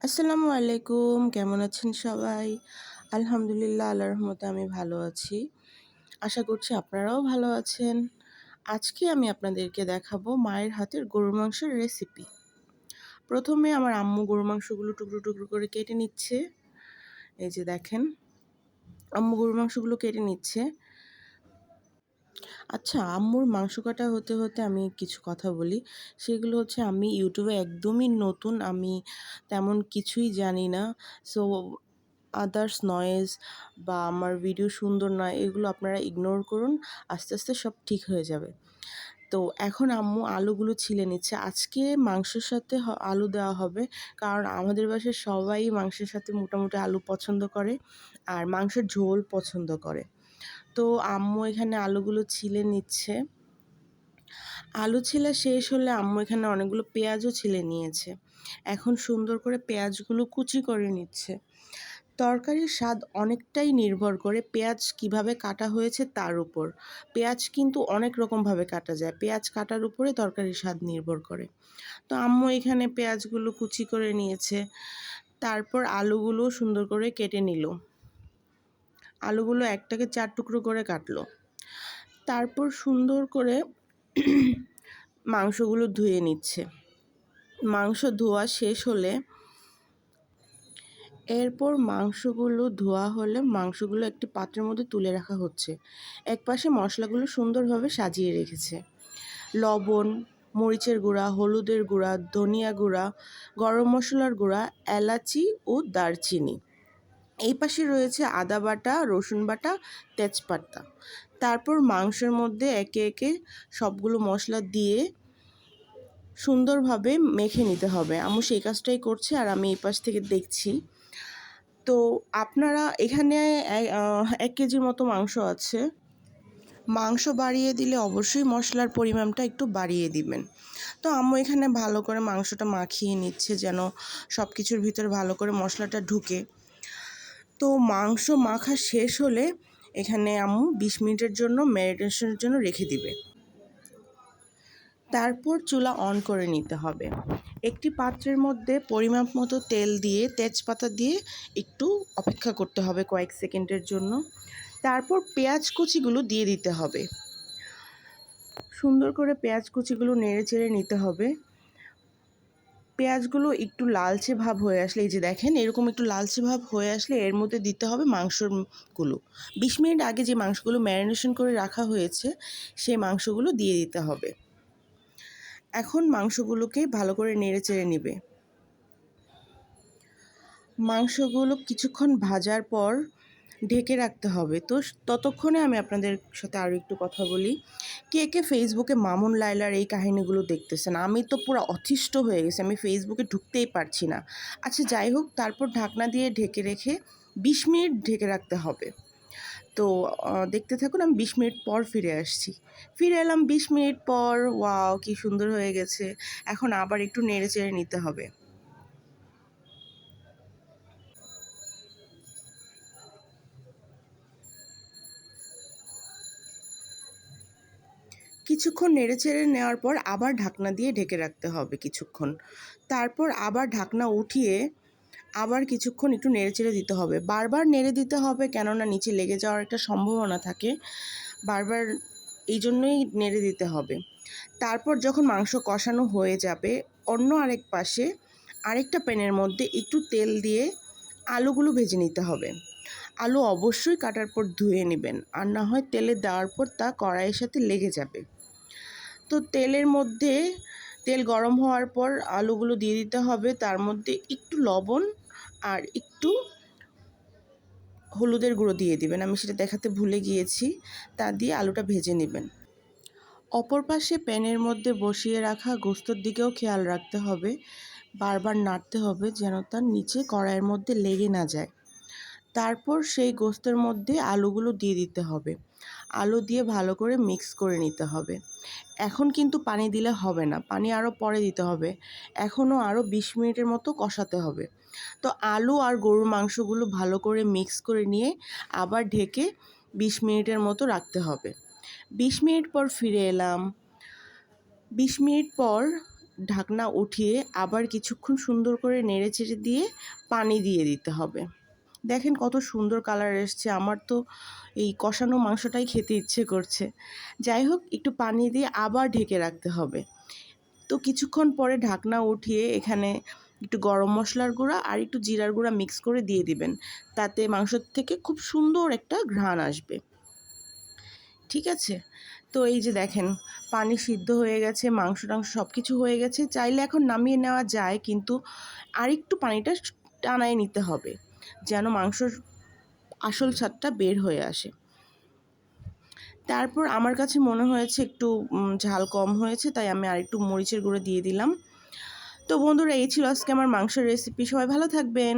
আসসালামু আলাইকুম, কেমন আছেন সবাই? আলহামদুলিল্লাহ, আল্লাহর রহমতে আমি ভালো আছি। আশা করছি আপনারাও ভালো আছেন। আজকে আমি আপনাদেরকে দেখাবো মায়ের হাতের গরুর মাংসের রেসিপি। প্রথমে আমার আম্মু গরুর মাংসগুলো টুকরো টুকরো করে কেটে নিচ্ছে। এই যে দেখেন, আম্মু গরুর মাংসগুলো কেটে নিচ্ছে। আচ্ছা, আম্মুর মাংস কাটা হতে হতে আমি কিছু কথা বলি। সেগুলো হচ্ছে, আমি ইউটিউবে একদমই নতুন, আমি তেমন কিছুই জানি না। সো আদার্স নয়েজ বা আমার ভিডিও সুন্দর নয়, এগুলো আপনারা ইগনোর করুন। আস্তে আস্তে সব ঠিক হয়ে যাবে। তো এখন আম্মু আলুগুলো ছিলে নিচ্ছে। আজকে মাংসের সাথে আলু দেওয়া হবে, কারণ আমাদের বাসায় সবাই মাংসের সাথে মোটামুটি আলু পছন্দ করে আর মাংসের ঝোল পছন্দ করে। তো আম্মু এখানে আলুগুলো ছিলে নিচ্ছে। আলু ছিলা শেষ হলে আম্মু এখানে অনেকগুলো পেঁয়াজও ছিলে নিয়েছে। এখন সুন্দর করে পেঁয়াজগুলো কুচি করে নিচ্ছে। তরকারির স্বাদ অনেকটাই নির্ভর করে পেঁয়াজ কিভাবে কাটা হয়েছে তার উপর। পেঁয়াজ কিন্তু অনেক রকমভাবে কাটা যায়, পেঁয়াজ কাটার উপরে তরকারির স্বাদ নির্ভর করে। তো আম্মু এখানে পেঁয়াজগুলো কুচি করে নিয়েছে। তারপর আলুগুলো সুন্দর করে কেটে নিল। আলুগুলো একটাকে 4 টুকরো করে কাটলো। তারপর সুন্দর করে মাংসগুলো ধুয়ে নিচ্ছে। মাংস ধোয়া শেষ হলে মাংসগুলো ধোয়া হলে মাংসগুলো একটি পাত্রের মধ্যে তুলে রাখা হচ্ছে। একপাশে মশলাগুলো সুন্দরভাবে সাজিয়ে রেখেছে। লবণ, মরিচের গুঁড়া, হলুদের গুঁড়া, ধনিয়া গুঁড়া, গরম মশলার গুঁড়া, এলাচি ও দারচিনি। এই পাশে রয়েছে আদা বাটা, রসুন বাটা, তেজপাতা। তারপর মাংসের মধ্যে একে একে সবগুলো মশলা দিয়ে সুন্দরভাবে মেখে নিতে হবে। আম্মু সেই কাজটাই করছে আর আমি এই পাশ থেকে দেখছি। তো আপনারা এখানে 1 কেজির মতো মাংস আছে। মাংস বাড়িয়ে দিলে অবশ্যই মশলার পরিমাণটা একটু বাড়িয়ে দিবেন। তো আম্মু এখানে ভালো করে মাংসটা মাখিয়ে নিচ্ছে, যেন সব কিছুর ভিতরে ভালো করে মশলাটা ঢুকে। তো মাংস মাখা শেষ হলে এখানে আম্মু 20 মিনিটের জন্য ম্যারিনেশনের জন্য রেখে দিবে। তারপর চুলা অন করে নিতে হবে। একটি পাত্রের মধ্যে পরিমাপ মতো তেল দিয়ে তেজপাতা দিয়ে একটু অপেক্ষা করতে হবে কয়েক সেকেন্ডের জন্য। তারপর পেঁয়াজ কুচিগুলো দিয়ে দিতে হবে। সুন্দর করে পেঁয়াজ কুচিগুলো নেড়ে চেড়ে নিতে হবে। পেঁয়াজগুলো একটু লালচে ভাব হয়ে আসলে, এই যে দেখেন এরকম একটু লালচে ভাব হয়ে আসলে এর মধ্যে দিতে হবে মাংসগুলো। 20 মিনিট আগে যে মাংসগুলো ম্যারিনেশন করে রাখা হয়েছে সেই মাংসগুলো দিয়ে দিতে হবে। এখন মাংসগুলোকে ভালো করে নেড়ে চেড়ে নিবে। মাংসগুলো কিছুক্ষণ ভাজার পর ঢেকে রাখতে হবে। তো ততক্ষণে আমি আপনাদের সাথে আরও একটু কথা বলি। কে কে ফেসবুকে মামুন লায়লার এই কাহিনীগুলো দেখতেছেন? আমি তো পুরো অতিষ্ঠ হয়ে গেছি, আমি ফেসবুকে ঢুকতেই পারছি না। আচ্ছা যাই হোক, তারপর ঢাকনা দিয়ে ঢেকে রেখে 20 মিনিট ঢেকে রাখতে হবে। তো দেখতে থাকুন, আমি 20 মিনিট পর ফিরে আসছি। ফিরে এলাম 20 মিনিট পর। ওয়াও, কি সুন্দর হয়ে গেছে। এখন আবার একটু নেড়ে চেড়ে নিতে হবে। কিছুক্ষণ নেড়েচেড়ে নেওয়ার পর আবার ঢাকনা দিয়ে ঢেকে রাখতে হবে কিছুক্ষণ। তারপর আবার ঢাকনা উঠিয়ে আবার কিছুক্ষণ একটু নেড়েচেড়ে দিতে হবে। বারবার নেড়ে দিতে হবে, কেননা নিচে লেগে যাওয়ার একটা সম্ভাবনা থাকে। বারবার এই জন্যই নেড়ে দিতে হবে। তারপর যখন মাংস কষানো হয়ে যাবে, অন্য আরেক পাশে আরেকটা প্যানের মধ্যে একটু তেল দিয়ে আলুগুলো ভেজে নিতে হবে। আলু অবশ্যই কাটার পর ধুয়ে নেবেন, আর না হয় তেলে দেওয়ার পর তা কড়াইয়ের সাথে লেগে যাবে। তো তেল গরম হওয়ার পর আলুগুলো দিয়ে দিতে হবে। তার মধ্যে একটু লবণ আর একটু হলুদের গুঁড়ো দিয়ে দিবেন, আমি সেটা দেখাতে ভুলে গিয়েছি। তা দিয়ে আলুটা ভেজে নেবেন। অপর পাশে প্যানের মধ্যে বসিয়ে রাখা গোস্তর দিকেও খেয়াল রাখতে হবে। বারবার নাড়তে হবে যেন তার নিচে কড়াইয়ের মধ্যে লেগে না যায়। তারপর সেই গোস্তের মধ্যে আলুগুলো দিয়ে দিতে হবে। আলু দিয়ে ভালো করে মিক্স করে নিতে হবে। এখন কিন্তু পানি দিলে হবে না, পানি আরও পরে দিতে হবে। এখনও আরও 20 মিনিটের মতো কষাতে হবে। তো আলু আর গরুর মাংসগুলো ভালো করে মিক্স করে নিয়ে আবার ঢেকে 20 মিনিটের মতো রাখতে হবে। 20 মিনিট পর ফিরে এলাম। 20 মিনিট পর ঢাকনা উঠিয়ে আবার কিছুক্ষণ সুন্দর করে নেড়েচেড়ে দিয়ে পানি দিয়ে দিতে হবে। দেখেন কত সুন্দর কালার এসছে, আমার তো এই কষানো মাংসটাই খেতে ইচ্ছে করছে। যাই হোক, একটু পানি দিয়ে আবার ঢেকে রাখতে হবে। তো কিছুক্ষণ পরে ঢাকনা উঠিয়ে এখানে একটু গরম মশলার গুঁড়া আর একটু জিরার গুঁড়া মিক্স করে দিয়ে দিবেন, তাতে মাংসর থেকে খুব সুন্দর একটা ঘ্রাণ আসবে। ঠিক আছে, তো এই যে দেখেন পানি সিদ্ধ হয়ে গেছে, মাংস টাংস সব কিছু হয়ে গেছে। চাইলে এখন নামিয়ে নেওয়া যায়, কিন্তু আরেকটু পানিটা টানায় নিতে হবে যেন মাংসর আসল স্বাদটা বের হয়ে আসে। তারপর আমার কাছে মনে হয়েছে একটু ঝাল কম হয়েছে, তাই আমি আরেকটু মরিচের গুঁড়ো দিয়ে দিলাম। তো বন্ধুরা, এই ছিল আজকে আমার মাংসের রেসিপি। সবাই ভালো থাকবেন।